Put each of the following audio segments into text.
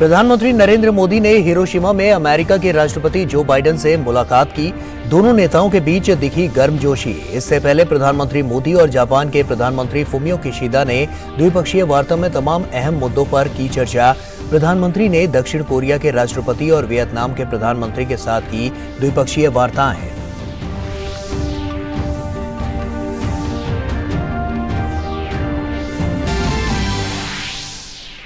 प्रधानमंत्री नरेंद्र मोदी ने हिरोशिमा में अमेरिका के राष्ट्रपति जो बाइडेन से मुलाकात की। दोनों नेताओं के बीच दिखी गर्मजोशी। इससे पहले प्रधानमंत्री मोदी और जापान के प्रधानमंत्री फुमियो किशिदा ने द्विपक्षीय वार्ता में तमाम अहम मुद्दों पर की चर्चा। प्रधानमंत्री ने दक्षिण कोरिया के राष्ट्रपति और वियतनाम के प्रधानमंत्री के साथ की द्विपक्षीय वार्ताएं।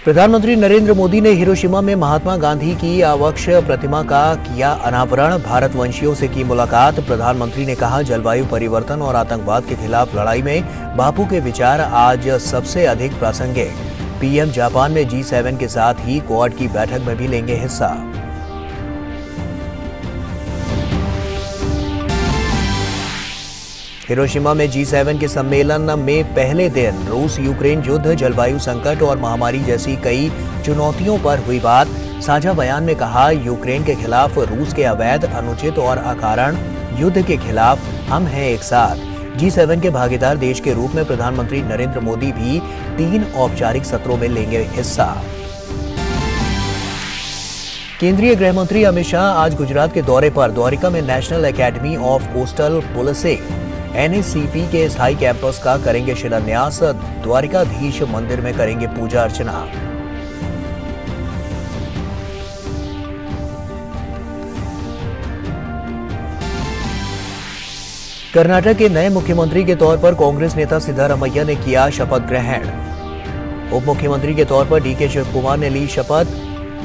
प्रधानमंत्री नरेंद्र मोदी ने हिरोशिमा में महात्मा गांधी की आवक्ष प्रतिमा का किया अनावरण। भारतवंशियों से की मुलाकात। प्रधानमंत्री ने कहा, जलवायु परिवर्तन और आतंकवाद के खिलाफ लड़ाई में बापू के विचार आज सबसे अधिक प्रासंगिक। पीएम जापान में G7 के साथ ही क्वाड की बैठक में भी लेंगे हिस्सा। हिरोशिमा में G7 के सम्मेलन में पहले दिन रूस यूक्रेन युद्ध, जलवायु संकट और महामारी जैसी कई चुनौतियों पर हुई बात। साझा बयान में कहा, यूक्रेन के खिलाफ रूस के अवैध, अनुचित और अकारण युद्ध के खिलाफ हम हैं एक साथ। G7 के भागीदार देश के रूप में प्रधानमंत्री नरेंद्र मोदी भी 3 औपचारिक सत्रों में लेंगे हिस्सा। केंद्रीय गृह मंत्री अमित शाह आज गुजरात के दौरे पर। द्वारिका में national academy of coastal policing NACP के स्थायी कैंपस का करेंगे शिलान्यास। द्वारिकाधीश मंदिर में करेंगे पूजा अर्चना। कर्नाटक के नए मुख्यमंत्री के तौर पर कांग्रेस नेता सिद्धारमैया ने किया शपथ ग्रहण। उप मुख्यमंत्री के तौर पर DK शिवकुमार ने ली शपथ।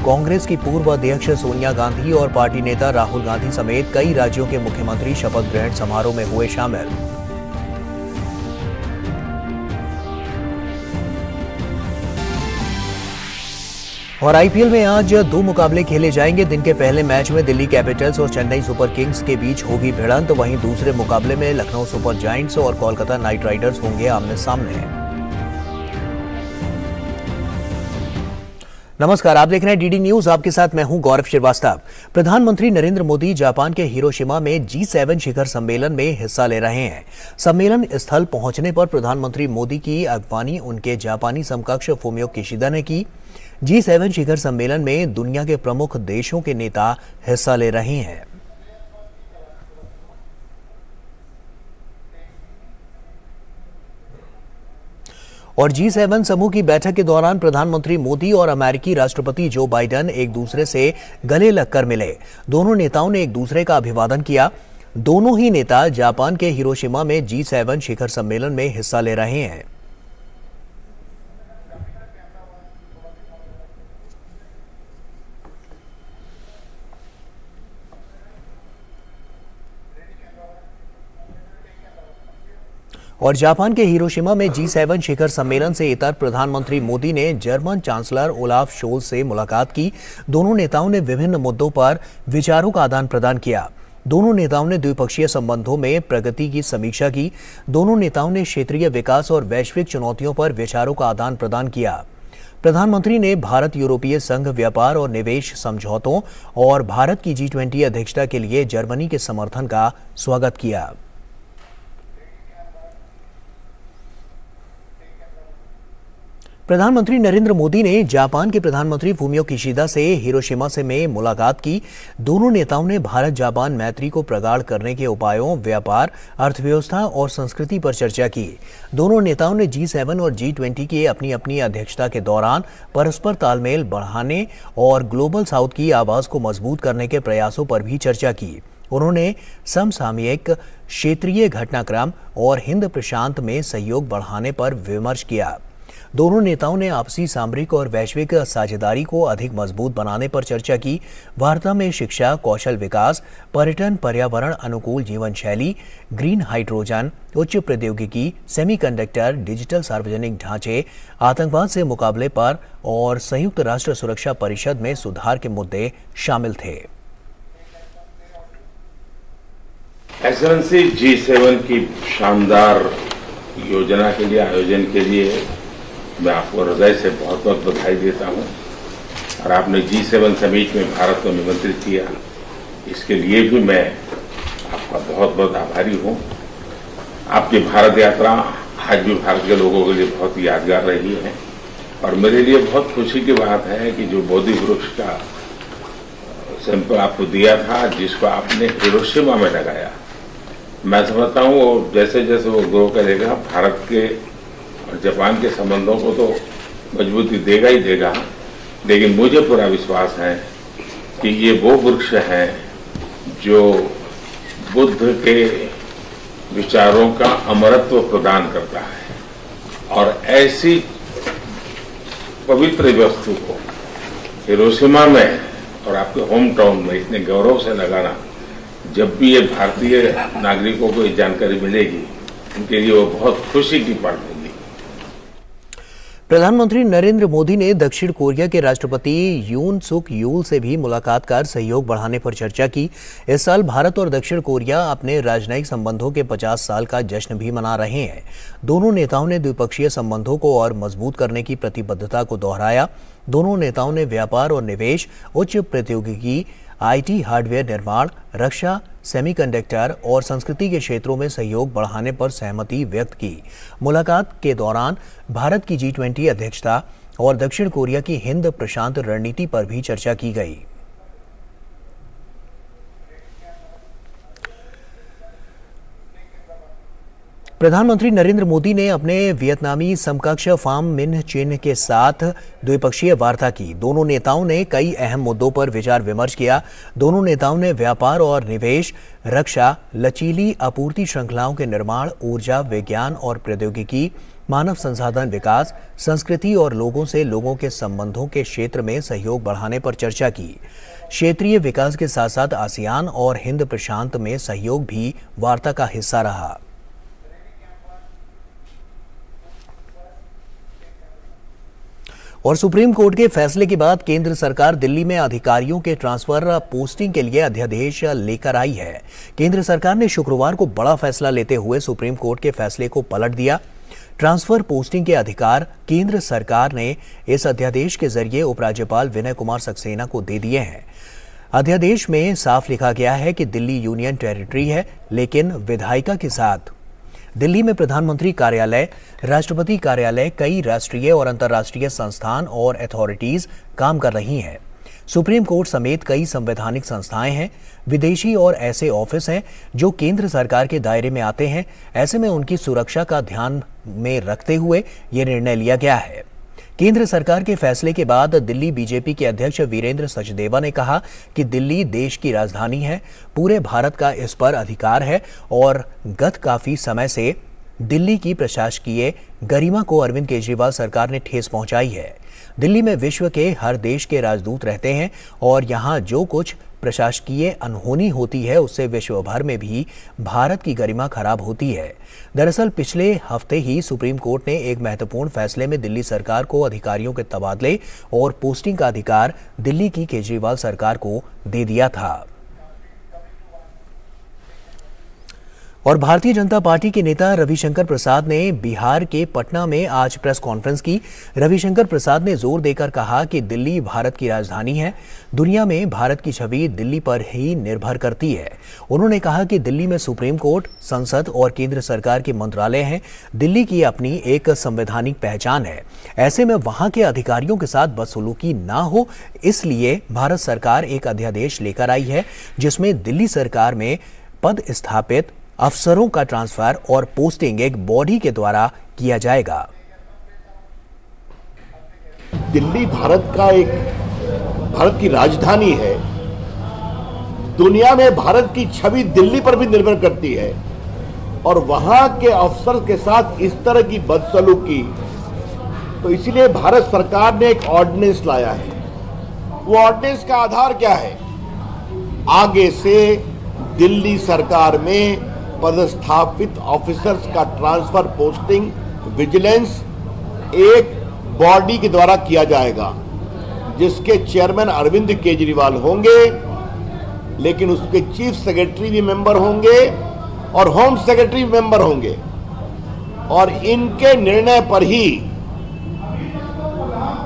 कांग्रेस की पूर्व अध्यक्ष सोनिया गांधी और पार्टी नेता राहुल गांधी समेत कई राज्यों के मुख्यमंत्री शपथ ग्रहण समारोह में हुए शामिल। और IPL में आज 2 मुकाबले खेले जाएंगे। दिन के पहले मैच में दिल्ली कैपिटल्स और चेन्नई सुपर किंग्स के बीच होगी भिड़ंत। वहीं दूसरे मुकाबले में लखनऊ सुपर जायंट्स और कोलकाता नाइट राइडर्स होंगे आमने सामने। नमस्कार, आप देख रहे हैं DD न्यूज। आपके साथ मैं हूं गौरव श्रीवास्तव। प्रधानमंत्री नरेंद्र मोदी जापान के हिरोशिमा में G7 शिखर सम्मेलन में हिस्सा ले रहे हैं। सम्मेलन स्थल पहुंचने पर प्रधानमंत्री मोदी की अगवानी उनके जापानी समकक्ष फुमियो किशिदा ने की। G7 शिखर सम्मेलन में दुनिया के प्रमुख देशों के नेता हिस्सा ले रहे हैं। और G7 समूह की बैठक के दौरान प्रधानमंत्री मोदी और अमेरिकी राष्ट्रपति जो बाइडेन एक दूसरे से गले लगकर मिले। दोनों नेताओं ने एक दूसरे का अभिवादन किया। दोनों ही नेता जापान के हिरोशिमा में G7 शिखर सम्मेलन में हिस्सा ले रहे हैं। और जापान के हिरोशिमा में G7 शिखर सम्मेलन से इतर प्रधानमंत्री मोदी ने जर्मन चांसलर ओलाफ शोल्ज से मुलाकात की। दोनों नेताओं ने विभिन्न मुद्दों पर विचारों का आदान प्रदान किया। दोनों नेताओं ने द्विपक्षीय संबंधों में प्रगति की समीक्षा की। दोनों नेताओं ने क्षेत्रीय विकास और वैश्विक चुनौतियों पर विचारों का आदान प्रदान किया। प्रधानमंत्री ने भारत यूरोपीय संघ व्यापार और निवेश समझौतों और भारत की G20 अध्यक्षता के लिए जर्मनी के समर्थन का स्वागत किया। प्रधानमंत्री नरेंद्र मोदी ने जापान के प्रधानमंत्री फुमियो किशिदा से हिरोशिमा से में मुलाकात की। दोनों नेताओं ने भारत जापान मैत्री को प्रगाढ़ करने के उपायों, व्यापार, अर्थव्यवस्था और संस्कृति पर चर्चा की। दोनों नेताओं ने G7 और G20 की अपनी अपनी अध्यक्षता के दौरान परस्पर तालमेल बढ़ाने और ग्लोबल साउथ की आवाज को मजबूत करने के प्रयासों पर भी चर्चा की। उन्होंने समसामयिक क्षेत्रीय घटनाक्रम और हिंद प्रशांत में सहयोग बढ़ाने पर विमर्श किया। दोनों नेताओं ने आपसी सामरिक और वैश्विक साझेदारी को अधिक मजबूत बनाने पर चर्चा की। वार्ता में शिक्षा, कौशल विकास, पर्यटन, पर्यावरण अनुकूल जीवन शैली, ग्रीन हाइड्रोजन, उच्च प्रौद्योगिकी, सेमीकंडक्टर, डिजिटल सार्वजनिक ढांचे, आतंकवाद से मुकाबले पर और संयुक्त राष्ट्र सुरक्षा परिषद में सुधार के मुद्दे शामिल थे। एक्सेलेंसी, G7 की शानदार योजना के लिए, आयोजन के लिए मैं आपको हृदय से बहुत बहुत बधाई देता हूं। और आपने G7 समिट में भारत को निमंत्रित किया, इसके लिए भी मैं आपका बहुत बहुत आभारी हूं। आपकी भारत यात्रा आज भी भारत के लोगों के लिए बहुत यादगार रही है। और मेरे लिए बहुत खुशी की बात है कि जो बोधि वृक्ष का सैंपल आपको दिया था, जिसको आपने हिरोशिमा में लगाया, मैं समझता हूँ वो जैसे जैसे वो ग्रो करेगा, भारत के और जापान के संबंधों को तो मजबूती देगा ही देगा। लेकिन मुझे पूरा विश्वास है कि ये वो वृक्ष है जो बुद्ध के विचारों का अमरत्व प्रदान करता है। और ऐसी पवित्र वस्तु को हिरोशिमा में और आपके होम टाउन में इतने गौरव से लगाना, जब भी ये भारतीय नागरिकों को ये जानकारी मिलेगी, उनके लिए वो बहुत खुशी की बात होगी। प्रधानमंत्री नरेंद्र मोदी ने दक्षिण कोरिया के राष्ट्रपति यून सुक यूल से भी मुलाकात कर सहयोग बढ़ाने पर चर्चा की। इस साल भारत और दक्षिण कोरिया अपने राजनयिक संबंधों के 50 साल का जश्न भी मना रहे हैं। दोनों नेताओं ने द्विपक्षीय संबंधों को और मजबूत करने की प्रतिबद्धता को दोहराया। दोनों नेताओं ने व्यापार और निवेश, उच्च प्रौद्योगिकी, आईटी हार्डवेयर निर्माण, रक्षा, सेमीकंडक्टर और संस्कृति के क्षेत्रों में सहयोग बढ़ाने पर सहमति व्यक्त की। मुलाकात के दौरान भारत की G20 अध्यक्षता और दक्षिण कोरिया की हिंद प्रशांत रणनीति पर भी चर्चा की गई। प्रधानमंत्री नरेंद्र मोदी ने अपने वियतनामी समकक्ष फाम मिन चिन के साथ द्विपक्षीय वार्ता की। दोनों नेताओं ने कई अहम मुद्दों पर विचार विमर्श किया। दोनों नेताओं ने व्यापार और निवेश, रक्षा, लचीली आपूर्ति श्रृंखलाओं के निर्माण, ऊर्जा, विज्ञान और प्रौद्योगिकी, मानव संसाधन विकास, संस्कृति और लोगों से लोगों के संबंधों के क्षेत्र में सहयोग बढ़ाने पर चर्चा की। क्षेत्रीय विकास के साथ साथ आसियान और हिंद प्रशांत में सहयोग भी वार्ता का हिस्सा रहा। और सुप्रीम कोर्ट के फैसले के बाद केंद्र सरकार दिल्ली में अधिकारियों के ट्रांसफर पोस्टिंग के लिए अध्यादेश लेकर आई है। केंद्र सरकार ने शुक्रवार को बड़ा फैसला लेते हुए सुप्रीम कोर्ट के फैसले को पलट दिया। ट्रांसफर पोस्टिंग के अधिकार केंद्र सरकार ने इस अध्यादेश के जरिए उपराज्यपाल विनय कुमार सक्सेना को दे दिए हैं। अध्यादेश में साफ लिखा गया है कि दिल्ली यूनियन टेरिटरी है, लेकिन विधायिका के साथ दिल्ली में प्रधानमंत्री कार्यालय, राष्ट्रपति कार्यालय, कई राष्ट्रीय और अंतर्राष्ट्रीय संस्थान और अथॉरिटीज काम कर रही हैं। सुप्रीम कोर्ट समेत कई संवैधानिक संस्थाएं हैं। विदेशी और ऐसे ऑफिस हैं जो केंद्र सरकार के दायरे में आते हैं। ऐसे में उनकी सुरक्षा का ध्यान में रखते हुए ये निर्णय लिया गया है। केंद्र सरकार के फैसले के बाद दिल्ली बीजेपी के अध्यक्ष वीरेंद्र सचदेवा ने कहा कि दिल्ली देश की राजधानी है, पूरे भारत का इस पर अधिकार है और गत काफी समय से दिल्ली की प्रशासकीय गरिमा को अरविंद केजरीवाल सरकार ने ठेस पहुंचाई है। दिल्ली में विश्व के हर देश के राजदूत रहते हैं और यहां जो कुछ प्रशासकीय अनहोनी होती है उससे विश्व भर में भी भारत की गरिमा खराब होती है। दरअसल पिछले हफ्ते ही सुप्रीम कोर्ट ने एक महत्वपूर्ण फैसले में दिल्ली सरकार को अधिकारियों के तबादले और पोस्टिंग का अधिकार दिल्ली की केजरीवाल सरकार को दे दिया था। और भारतीय जनता पार्टी के नेता रविशंकर प्रसाद ने बिहार के पटना में आज प्रेस कॉन्फ्रेंस की। रविशंकर प्रसाद ने जोर देकर कहा कि दिल्ली भारत की राजधानी है। दुनिया में भारत की छवि दिल्ली पर ही निर्भर करती है। उन्होंने कहा कि दिल्ली में सुप्रीम कोर्ट, संसद और केंद्र सरकार के मंत्रालय हैं। दिल्ली की अपनी एक संवैधानिक पहचान है। ऐसे में वहां के अधिकारियों के साथ बदसलूकी ना हो, इसलिए भारत सरकार एक अध्यादेश लेकर आई है जिसमें दिल्ली सरकार में पद स्थापित अफसरों का ट्रांसफर और पोस्टिंग एक बॉडी के द्वारा किया जाएगा। दिल्ली भारत की राजधानी है। दुनिया में भारत की छवि दिल्ली पर भी निर्भर करती है और वहां के अफसर के साथ इस तरह की बदसलूकी, तो इसलिए भारत सरकार ने एक ऑर्डिनेंस लाया है। वो ऑर्डिनेंस का आधार क्या है? आगे से दिल्ली सरकार में पदस्थापित ऑफिसर्स का ट्रांसफर, पोस्टिंग, विजिलेंस एक बॉडी के द्वारा किया जाएगा जिसके चेयरमैन अरविंद केजरीवाल होंगे, लेकिन उसके चीफ सेक्रेटरी भी मेंबर होंगे और होम सेक्रेटरी भी मेंबर होंगे और इनके निर्णय पर ही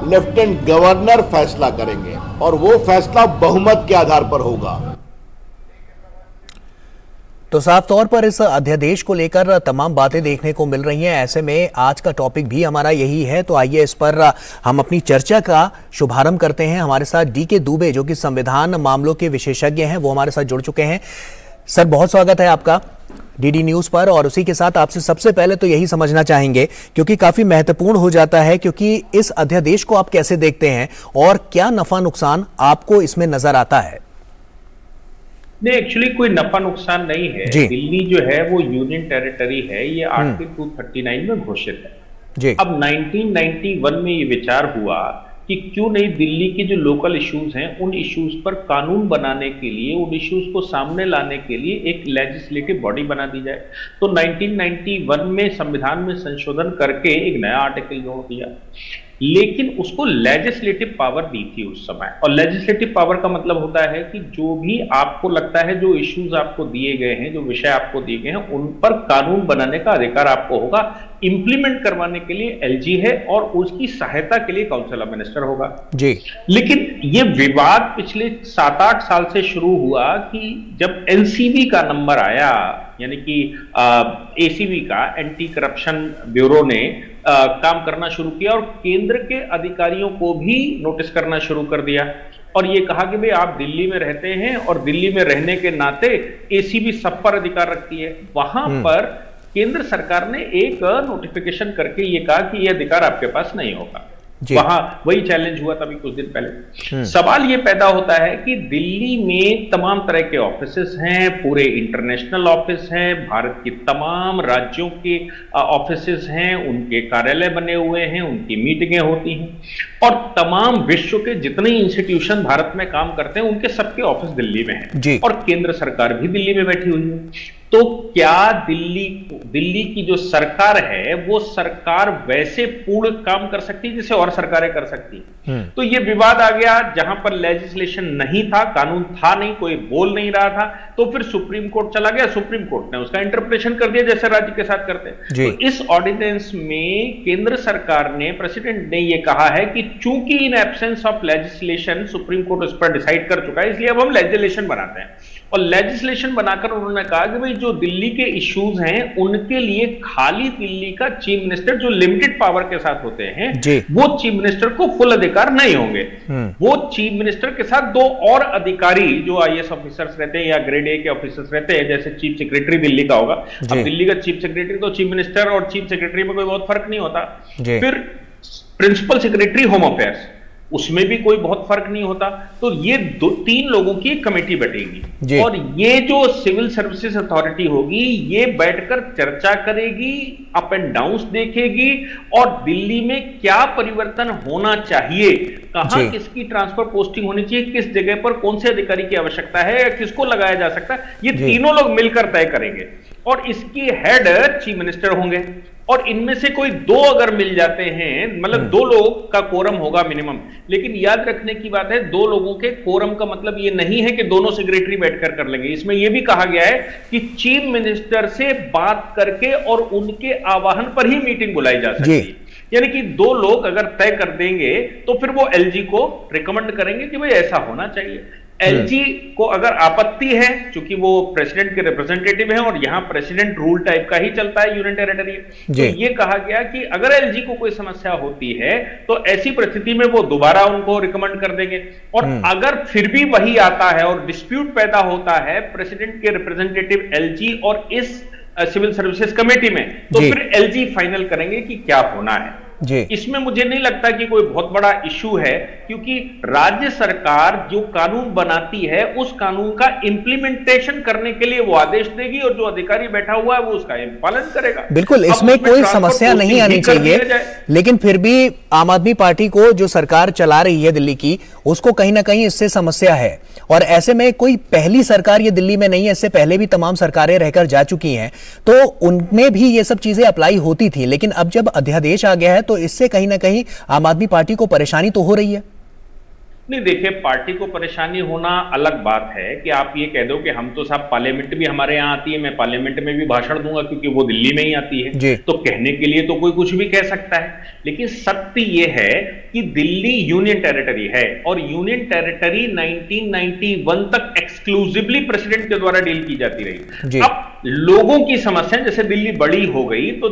लेफ्टिनेंट गवर्नर फैसला करेंगे और वो फैसला बहुमत के आधार पर होगा। तो साफ तौर पर इस अध्यादेश को लेकर तमाम बातें देखने को मिल रही हैं। ऐसे में आज का टॉपिक भी हमारा यही है, तो आइए इस पर हम अपनी चर्चा का शुभारंभ करते हैं। हमारे साथ डी.के. दुबे, जो कि संविधान मामलों के विशेषज्ञ हैं, वो हमारे साथ जुड़ चुके हैं। सर, बहुत स्वागत है आपका डीडी न्यूज पर। और उसी के साथ आपसे सबसे पहले तो यही समझना चाहेंगे, क्योंकि काफी महत्वपूर्ण हो जाता है, क्योंकि इस अध्यादेश को आप कैसे देखते हैं और क्या नफा नुकसान आपको इसमें नजर आता है? नहीं, एक्चुअली कोई नफा नुकसान नहीं है। दिल्ली जो है वो यूनियन टेरिटरी है, ये आर्टिकल 239 में घोषित है। अब 1991 में ये विचार हुआ कि क्यों नहीं दिल्ली के जो लोकल इश्यूज हैं उन इश्यूज पर कानून बनाने के लिए, उन इश्यूज को सामने लाने के लिए एक लेजिस्लेटिव बॉडी बना दी जाए। तो 1991 में संविधान में संशोधन करके एक नया आर्टिकल जोड़ दिया, लेकिन उसको लेजिस्लेटिव पावर दी थी उस समय। और लेजिस्लेटिव पावर का मतलब होता है कि जो भी आपको लगता है, जो इश्यूज आपको दिए गए हैं, जो विषय आपको दिए गए हैं, उन पर कानून बनाने का अधिकार आपको होगा। इंप्लीमेंट करवाने के लिए एलजी है और उसकी सहायता के लिए काउंसिल ऑफ मिनिस्टर होगा जी। लेकिन ये विवाद पिछले 7-8 साल से शुरू हुआ कि जब एनसीबी का नंबर आया, यानी कि एसीबी का, एंटी करप्शन ब्यूरो ने काम करना शुरू किया और केंद्र के अधिकारियों को भी नोटिस करना शुरू कर दिया और ये कहा कि भाई आप दिल्ली में रहते हैं और दिल्ली में रहने के नाते एसीबी सब पर अधिकार रखती है। वहां पर केंद्र सरकार ने एक नोटिफिकेशन करके ये कहा कि ये अधिकार आपके पास नहीं होगा। वहां वही चैलेंज हुआ तभी कुछ दिन पहले। सवाल ये पैदा होता है कि दिल्ली में तमाम तरह के ऑफिसेस हैं, पूरे इंटरनेशनल ऑफिस हैं, भारत के तमाम राज्यों के ऑफिसेस हैं, उनके कार्यालय बने हुए हैं, उनकी मीटिंगें होती हैं और तमाम विश्व के जितने इंस्टीट्यूशन भारत में काम करते हैं उनके सबके ऑफिस दिल्ली में हैं और केंद्र सरकार भी दिल्ली में बैठी हुई है। तो क्या दिल्ली की जो सरकार है वो सरकार वैसे पूर्ण काम कर सकती है जैसे और सरकारें कर सकती है? तो ये विवाद आ गया जहां पर लेजिस्लेशन नहीं था, कानून था नहीं, कोई बोल नहीं रहा था, तो फिर सुप्रीम कोर्ट चला गया। सुप्रीम कोर्ट ने उसका इंटरप्रिटेशन कर दिया जैसे राज्य के साथ करते हैं। तो इस ऑर्डिनेंस में केंद्र सरकार ने, प्रेसिडेंट ने ये कहा है कि चूंकि in absence of legislation supreme court उस पर डिसाइड कर चुका है, इसलिए अब हम लेजिस्लेशन बनाते हैं। और लेजिस्लेशन बनाकर उन्होंने कहा कि भाई जो दिल्ली के इश्यूज हैं उनके लिए खाली दिल्ली का चीफ मिनिस्टर, जो लिमिटेड पावर के साथ होते हैं, वो चीफ मिनिस्टर को फुल अधिकार नहीं होंगे। वो चीफ मिनिस्टर के साथ 2 और अधिकारी जो आईएएस ऑफिसर्स रहते हैं या ग्रेड ए के ऑफिसर्स रहते हैं, जैसे चीफ सेक्रेटरी दिल्ली का होगा। अब दिल्ली का चीफ सेक्रेटरी तो चीफ मिनिस्टर और चीफ सेक्रेटरी में कोई बहुत फर्क नहीं होता। फिर प्रिंसिपल सेक्रेटरी होम अफेयर्स, उसमें भी कोई बहुत फर्क नहीं होता। तो ये 3 लोगों की एक कमेटी बैठेगी और ये जो सिविल सर्विसेज अथॉरिटी होगी ये बैठकर चर्चा करेगी, अप एंड डाउन्स देखेगी और दिल्ली में क्या परिवर्तन होना चाहिए, कहां किसकी ट्रांसफर पोस्टिंग होनी चाहिए, किस जगह पर कौन से अधिकारी की आवश्यकता है या किसको लगाया जा सकता है, ये तीनों लोग मिलकर तय करेंगे और इसकी हेड चीफ मिनिस्टर होंगे। और इनमें से कोई 2 अगर मिल जाते हैं, मतलब 2 लोग का कोरम होगा मिनिमम। लेकिन याद रखने की बात है, 2 लोगों के कोरम का मतलब ये नहीं है कि दोनों सेक्रेटरी बैठकर कर लेंगे। इसमें यह भी कहा गया है कि चीफ मिनिस्टर से बात करके और उनके आह्वान पर ही मीटिंग बुलाई जा सकती है। यानी कि 2 लोग अगर तय कर देंगे तो फिर वो एलजी को रिकमेंड करेंगे कि भाई ऐसा होना चाहिए। एलजी को अगर आपत्ति है, क्योंकि वो प्रेसिडेंट के रिप्रेजेंटेटिव हैं और यहां प्रेसिडेंट रूल टाइप का ही चलता है यूनियन टेरिटरी, तो ये कहा गया कि अगर एलजी को कोई समस्या होती है तो ऐसी परिस्थिति में वो दोबारा उनको रिकमेंड कर देंगे। और अगर फिर भी वही आता है और डिस्प्यूट पैदा होता है प्रेसिडेंट के रिप्रेजेंटेटिव एलजी और इस सिविल सर्विसेज कमेटी में, तो फिर एलजी फाइनल करेंगे कि क्या होना है। इसमें मुझे नहीं लगता कि कोई बहुत बड़ा इश्यू है, क्योंकि राज्य सरकार जो कानून बनाती है उस कानून का इंप्लीमेंटेशन करने के लिए वो आदेश देगी और जो अधिकारी बैठा हुआ है वो उसका पालन करेगा। बिल्कुल, इसमें कोई समस्या नहीं आनी चाहिए। लेकिन फिर भी आम आदमी पार्टी को, जो सरकार चला रही है दिल्ली की, उसको कहीं ना कहीं इससे समस्या है। और ऐसे में कोई पहली सरकार ये दिल्ली में नहीं है, इससे पहले भी तमाम सरकारें रहकर जा चुकी हैं, तो उनमें भी ये सब चीजें अप्लाई होती थी। लेकिन अब जब अध्यादेश आ गया है तो इससे कहीं ना कहीं आम आदमी पार्टी को परेशानी तो हो रही है। नहीं, देखिए, पार्टी को परेशानी होना अलग बात है कि आप ये कह दो कि हम तो साहब पार्लियामेंट भी हमारे यहाँ आती है, मैं पार्लियामेंट में भी भाषण दूंगा क्योंकि वो दिल्ली में ही आती है, तो कहने के लिए तो कोई कुछ भी कह सकता है। लेकिन सत्य ये है कि दिल्ली यूनियन टेरिटरी है और यूनियन टेरिटरी 1991 तक एक्सक्लूसिवली प्रेसिडेंट के द्वारा डील की जाती रही। अब लोगों की समस्या, जैसे दिल्ली बड़ी हो गई तो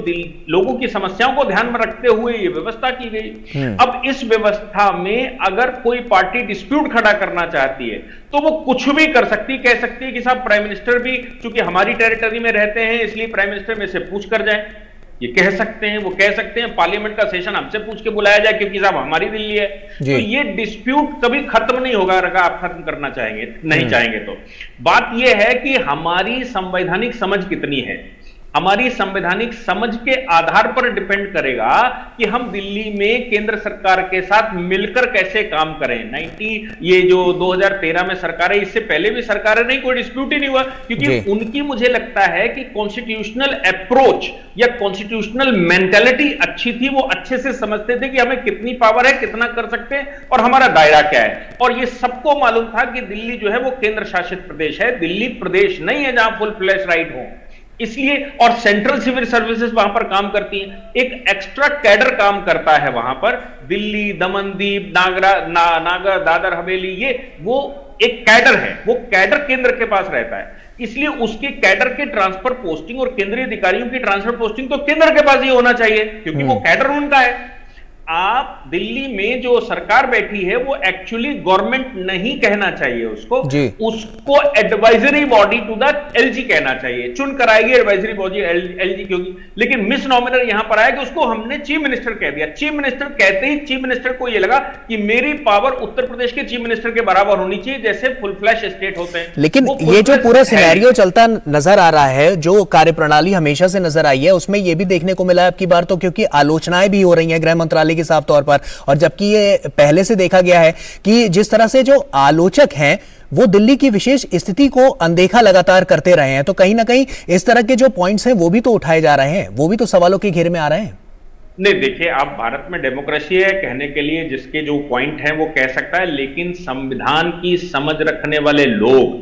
लोगों की समस्याओं को ध्यान में रखते हुए ये व्यवस्था की गई। अब इस व्यवस्था में अगर कोई पार्टी डिस्प्यूट खड़ा करना चाहती है तो वो कुछ भी कर सकती, कह सकती है कि साहब प्राइम मिनिस्टर भी चूंकि हमारी टेरिटरी में रहते हैं इसलिए प्राइम मिनिस्टर में से पूछ कर जाए, ये कह सकते हैं। वो कह सकते हैं पार्लियामेंट का सेशन हमसे पूछ के बुलाया जाए क्योंकि साहब हमारी दिल्ली है। तो ये डिस्प्यूट कभी खत्म नहीं होगा अगर आप खत्म करना चाहेंगे, नहीं चाहेंगे तो। बात ये है कि हमारी संवैधानिक समझ कितनी है। हमारी संवैधानिक समझ के आधार पर डिपेंड करेगा कि हम दिल्ली में केंद्र सरकार के साथ मिलकर कैसे काम करें। ये जो 2013 में सरकार है, इससे पहले भी सरकारें नहीं, कोई डिस्प्यूट ही नहीं हुआ क्योंकि उनकी मुझे लगता है कि कॉन्स्टिट्यूशनल अप्रोच या कॉन्स्टिट्यूशनल मेंटालिटी अच्छी थी। वो अच्छे से समझते थे कि हमें कितनी पावर है, कितना कर सकते हैं और हमारा दायरा क्या है। और ये सबको मालूम था कि दिल्ली जो है वो केंद्र शासित प्रदेश है, दिल्ली प्रदेश नहीं है जहां फुल फ्लैश राइट हो। इसलिए और सेंट्रल सिविल सर्विसेज वहां पर काम करती हैं, एक एक्स्ट्रा कैडर काम करता है वहां पर। दिल्ली, दमनदीप, नागर, दादर हवेली, ये वो एक कैडर है, वो कैडर केंद्र के पास रहता है। इसलिए उसके कैडर के ट्रांसफर पोस्टिंग और केंद्रीय अधिकारियों की ट्रांसफर पोस्टिंग तो केंद्र के पास ही होना चाहिए क्योंकि वो कैडर उनका है। आप दिल्ली में जो सरकार बैठी है वो एक्चुअली गवर्नमेंट नहीं कहना चाहिए उसको advisory body to the LG कहना चाहिए। चुन कराएगी एडवाइजरी बॉडी एलजी क्योंकि, लेकिन मिस नॉमिनल यहां पर आया कि उसको हमने चीफ मिनिस्टर कह दिया। चीफ मिनिस्टर कहते ही चीफ मिनिस्टर को यह लगा कि मेरी पावर उत्तर प्रदेश के चीफ मिनिस्टर के बराबर होनी चाहिए जैसे फुल फ्लैश स्टेट होते हैं। लेकिन ये जो पूरा सिनेरियो चलता नजर आ रहा है, जो कार्यप्रणाली हमेशा से नजर आई है, उसमें यह भी देखने को मिला है आपकी बार तो, क्योंकि आलोचनाएं भी हो रही हैं गृह मंत्रालय के साफ तौर पर, और जबकि ये पहले से देखा गया है कि जिस तरह से जो आलोचक हैं वो दिल्ली की विशेष स्थिति को अनदेखा लगातार करते रहे हैं, तो कहीं ना कहीं इस तरह के जो पॉइंट्स हैं वो भी तो उठाए जा रहे हैं, वो भी तो सवालों के घेरे में आ रहे हैं। नहीं, देखिए, आप भारत में डेमोक्रेसी है, कहने के लिए जिसके जो पॉइंट हैं वो कह सकता है, लेकिन संविधान की समझ रखने वाले लोग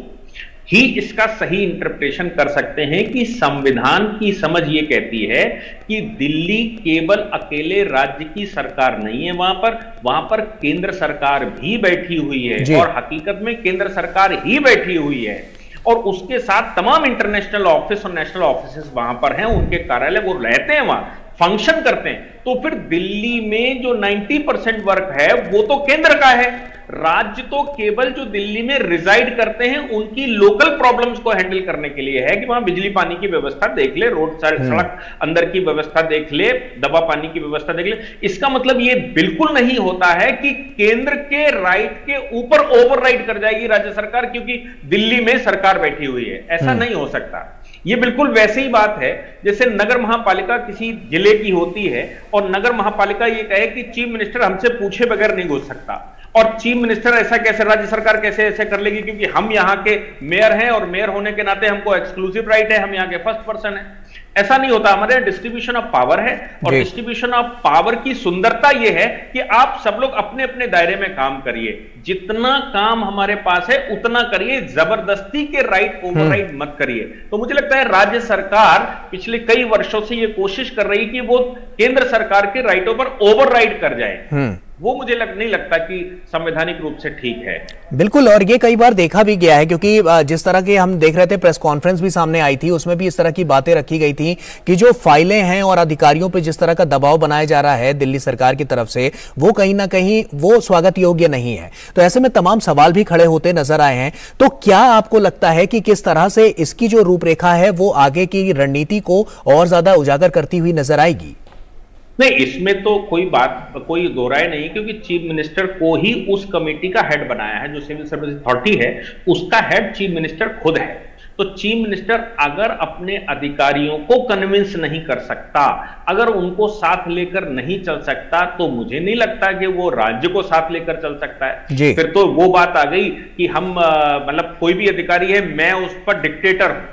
ही इसका सही इंटरप्रिटेशन कर सकते हैं कि संविधान की समझ ये कहती है कि दिल्ली केवल अकेले राज्य की सरकार नहीं है, वहां पर केंद्र सरकार भी बैठी हुई है और हकीकत में केंद्र सरकार ही बैठी हुई है और उसके साथ तमाम इंटरनेशनल ऑफिस और नेशनल ऑफिस वहां पर हैं, उनके कार्यालय वो रहते हैं, वहां फंक्शन करते हैं। तो फिर दिल्ली में जो 90% वर्क है वो तो केंद्र का है, राज्य तो केवल जो दिल्ली में रिजाइड करते हैं उनकी लोकल प्रॉब्लम्स को हैंडल करने के लिए है कि वहां बिजली पानी की व्यवस्था देख ले, रोड सड़क अंदर की व्यवस्था देख ले, दवा पानी की व्यवस्था देख ले। इसका मतलब ये बिल्कुल नहीं होता है कि केंद्र के राइट के ऊपर ओवरराइड कर जाएगी राज्य सरकार क्योंकि दिल्ली में सरकार बैठी हुई है, ऐसा नहीं हो सकता। ये बिल्कुल वैसे ही बात है जैसे नगर महापालिका किसी जिले की होती है और नगर महापालिका ये कहे कि चीफ मिनिस्टर हमसे पूछे बगैर नहीं घुस सकता, और चीफ मिनिस्टर ऐसा कैसे, राज्य सरकार कैसे ऐसे कर लेगी क्योंकि हम यहाँ के मेयर हैं और मेयर होने के नाते हमको एक्सक्लूसिव राइट है, हम यहाँ के फर्स्ट पर्सन है। ऐसा नहीं होता, हमारे यहाँ डिस्ट्रीब्यूशन ऑफ पावर है और डिस्ट्रीब्यूशन ऑफ पावर की सुंदरता यह है कि आप सब लोग अपने अपने दायरे में काम करिए, जितना काम हमारे पास है उतना करिए, जबरदस्ती के राइट ओवरराइड मत करिए। तो मुझे लगता है राज्य सरकार पिछले कई वर्षों से यह कोशिश कर रही कि वो केंद्र सरकार के राइटों पर ओवरराइड कर जाए, वो मुझे नहीं लगता कि संवैधानिक रूप से ठीक है। बिल्कुल, और ये कई बार देखा भी गया है क्योंकि जिस तरह के हम देख रहे थे, प्रेस कॉन्फ्रेंस भी सामने आई थी, उसमें भी इस तरह की बातें रखी गई थी कि जो फाइलें हैं और अधिकारियों पे जिस तरह का दबाव बनाया जा रहा है दिल्ली सरकार की तरफ से, वो कहीं ना कहीं वो स्वागत योग्य नहीं है। तो ऐसे में तमाम सवाल भी खड़े होते नजर आए हैं। तो क्या आपको लगता है कि किस तरह से इसकी जो रूपरेखा है वो आगे की रणनीति को और ज्यादा उजागर करती हुई नजर आएगी? नहीं, इसमें तो कोई दो राय नहीं, क्योंकि चीफ मिनिस्टर को ही उस कमेटी का हेड बनाया है, जो सिविल सर्विस अथॉरिटी है उसका हेड चीफ मिनिस्टर खुद है। तो चीफ मिनिस्टर अगर अपने अधिकारियों को कन्विंस नहीं कर सकता, अगर उनको साथ लेकर नहीं चल सकता, तो मुझे नहीं लगता कि वो राज्य को साथ लेकर चल सकता है। फिर तो वो बात आ गई कि हम मतलब कोई भी अधिकारी है, मैं उस पर डिक्टेटर हूं,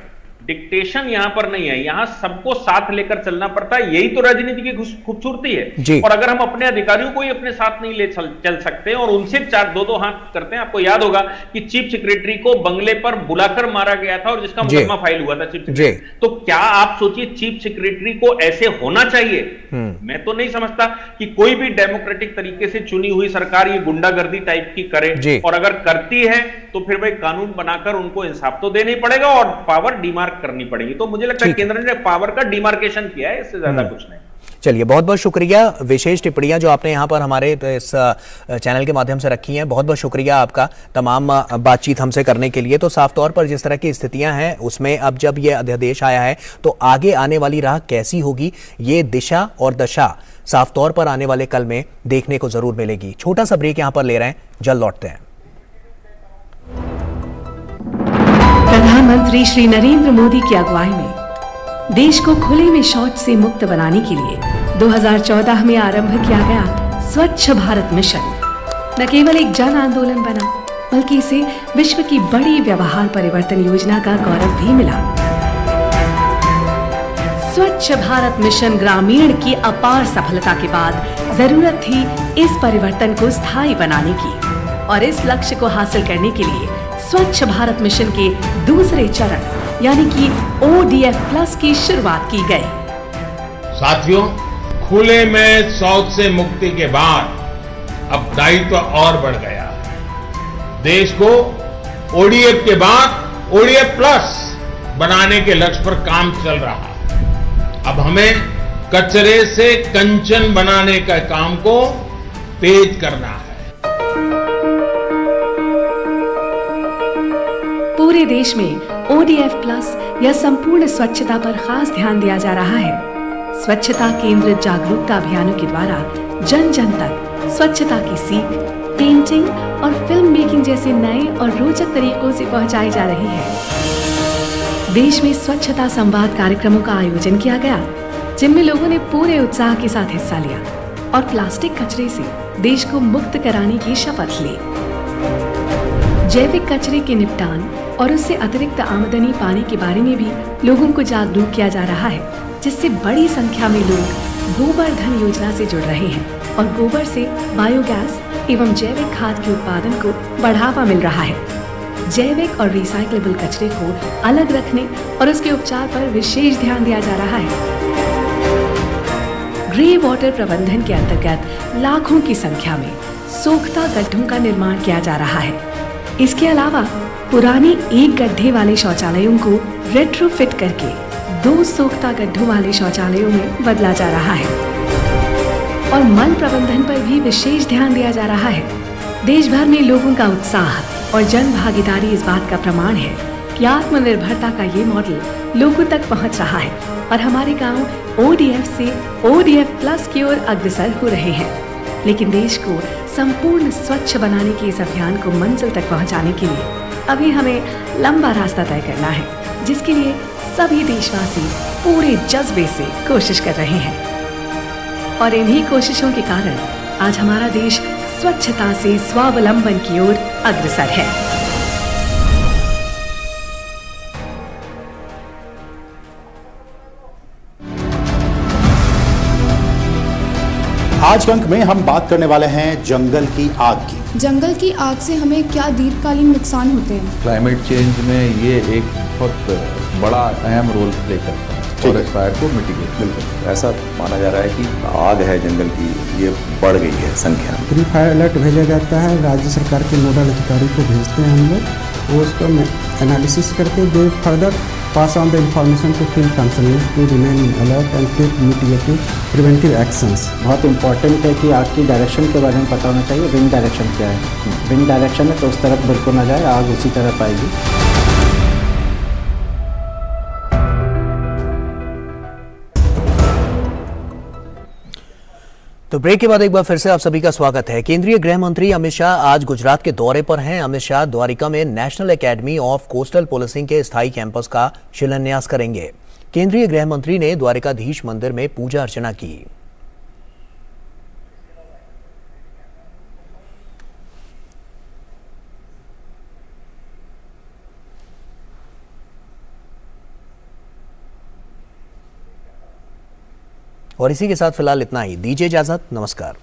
डिक्टेशन यहां पर नहीं है, यहां सबको साथ लेकर चलना पड़ता है। यही तो राजनीति की खूबसूरती है। और अगर हम अपने अधिकारियों को ही अपने साथ नहीं ले चल सकते और उनसे दो हाथ करते हैं। आपको याद होगा कि चीफ सेक्रेटरी को बंगले पर बुलाकर मारा गया था और जिसका मुकदमा फाइल हुआ था चीफ सेक्रेटरी। तो क्या आप सोचिए, चीफ सेक्रेटरी को ऐसे होना चाहिए? मैं तो नहीं समझता कि कोई भी डेमोक्रेटिक तरीके से चुनी हुई सरकार ये गुंडागर्दी टाइप की करे, और अगर करती है तो फिर भाई कानून बनाकर उनको इंसाफ तो देना ही पड़ेगा और पावर डिमार्क करनी पड़ेगी। तो मुझे लगता है केंद्र ने पावर का डिमार्केशन किया है, इससे ज्यादा कुछ नहीं। चलिए, बहुत बहुत शुक्रिया। विशेष टिप्पणियां जो आपने यहाँ पर हमारे इस चैनल के माध्यम से रखी हैं, बहुत बहुत शुक्रिया आपका तमाम बातचीत हमसे करने के लिए। तो साफ तौर पर जिस तरह की स्थितियां हैं उसमें अब जब ये अध्यादेश आया है तो आगे आने वाली राह कैसी होगी, ये दिशा और दशा साफ तौर पर आने वाले कल में देखने को जरूर मिलेगी। छोटा सा ब्रेक यहाँ पर ले रहे हैं, जल्द लौटते हैं। प्रधानमंत्री श्री नरेंद्र मोदी की अगुवाई में देश को खुले में शौच से मुक्त बनाने के लिए 2014 में आरंभ किया गया स्वच्छ भारत मिशन न केवल एक जन आंदोलन बना, बल्कि इसे विश्व की बड़ी व्यवहार परिवर्तन योजना का गौरव भी मिला। स्वच्छ भारत मिशन ग्रामीण की अपार सफलता के बाद जरूरत थी इस परिवर्तन को स्थायी बनाने की, और इस लक्ष्य को हासिल करने के लिए स्वच्छ भारत मिशन के दूसरे चरण यानी कि ODF+ की शुरुआत की गई। साथियों, खुले में शौच से मुक्ति के बाद अब दायित्व और बढ़ गया है। देश को ODF के बाद ODF+ बनाने के लक्ष्य पर काम चल रहा है। अब हमें कचरे से कंचन बनाने का काम को तेज करना है। पूरे देश में ODF+ या संपूर्ण स्वच्छता पर खास ध्यान दिया जा रहा है। स्वच्छता केंद्रित जागरूकता अभियानों के द्वारा जन जन तक स्वच्छता की सीख, पेंटिंग और फिल्म मेकिंग जैसे नए और रोचक तरीकों से पहुंचाई जा रही है। देश में स्वच्छता संवाद कार्यक्रमों का आयोजन किया गया, जिनमें लोगों ने पूरे उत्साह के साथ हिस्सा लिया और प्लास्टिक कचरे से देश को मुक्त कराने की शपथ ली। जैविक कचरे के निपटान और उससे अतिरिक्त आमदनी पाने के बारे में भी लोगों को जागरूक किया जा रहा है, जिससे बड़ी संख्या में लोग गोबर धन योजना से जुड़ रहे हैं और गोबर से बायोगैस एवं जैविक खाद के उत्पादन को बढ़ावा मिल रहा है। जैविक और रिसाइक्लेबल कचरे को अलग रखने और उसके उपचार पर विशेष ध्यान दिया जा रहा है। ग्रे वाटर प्रबंधन के अंतर्गत लाखों की संख्या में सोखता गड्ढों का निर्माण किया जा रहा है। इसके अलावा पुराने एक गड्ढे वाले शौचालयों को रेट्रोफिट करके 2 सोखता गड्ढों वाले शौचालयों में बदला जा रहा है और मल प्रबंधन पर भी विशेष ध्यान दिया जा रहा है। देश भर में लोगों का उत्साह और जन भागीदारी इस बात का प्रमाण है कि आत्मनिर्भरता का ये मॉडल लोगों तक पहुंच रहा है और हमारे गांव ODF से ODF+ की ओर अग्रसर हो रहे हैं। लेकिन देश को संपूर्ण स्वच्छ बनाने के इस अभियान को मंजिल तक पहुंचाने के लिए अभी हमें लंबा रास्ता तय करना है, जिसके लिए सभी देशवासी पूरे जज्बे से कोशिश कर रहे हैं। और इन्हीं कोशिशों के कारण आज हमारा देश स्वच्छता से स्वावलंबन की ओर अग्रसर है। आज के अंक में हम बात करने वाले हैं जंगल की आग की। जंगल की आग से हमें क्या दीर्घकालीन नुकसान होते हैं? क्लाइमेट चेंज में ये एक बहुत बड़ा अहम रोल प्ले करता है फॉरेस्ट फायर को मिटिगेट। बिल्कुल ऐसा माना जा रहा है कि आग है जंगल की, ये बढ़ गई है संख्या। प्री फायर अलर्ट भेजा जाता है, राज्य सरकार के नोडल अधिकारी को भेजते हैं हम लोग, वो उसको एनालिसिस करके दे further pass on the information to field functionaries to remain alert and take mitigative preventive actions। बहुत इम्पोर्टेंट है कि आग की डायरेक्शन के बारे में पता होना चाहिए। विंड डायरेक्शन क्या है? विंड डायरेक्शन है तो उस तरफ बिल्कुल ना जाए, आग उसी तरफ आएगी। तो ब्रेक के बाद एक बार फिर से आप सभी का स्वागत है। केंद्रीय गृह मंत्री अमित शाह आज गुजरात के दौरे पर हैं। अमित शाह द्वारिका में national academy of coastal policing के स्थायी कैंपस का शिलान्यास करेंगे। केंद्रीय गृह मंत्री ने द्वारिकाधीश मंदिर में पूजा अर्चना की। और इसी के साथ फिलहाल इतना ही, दीजिए इजाजत, नमस्कार।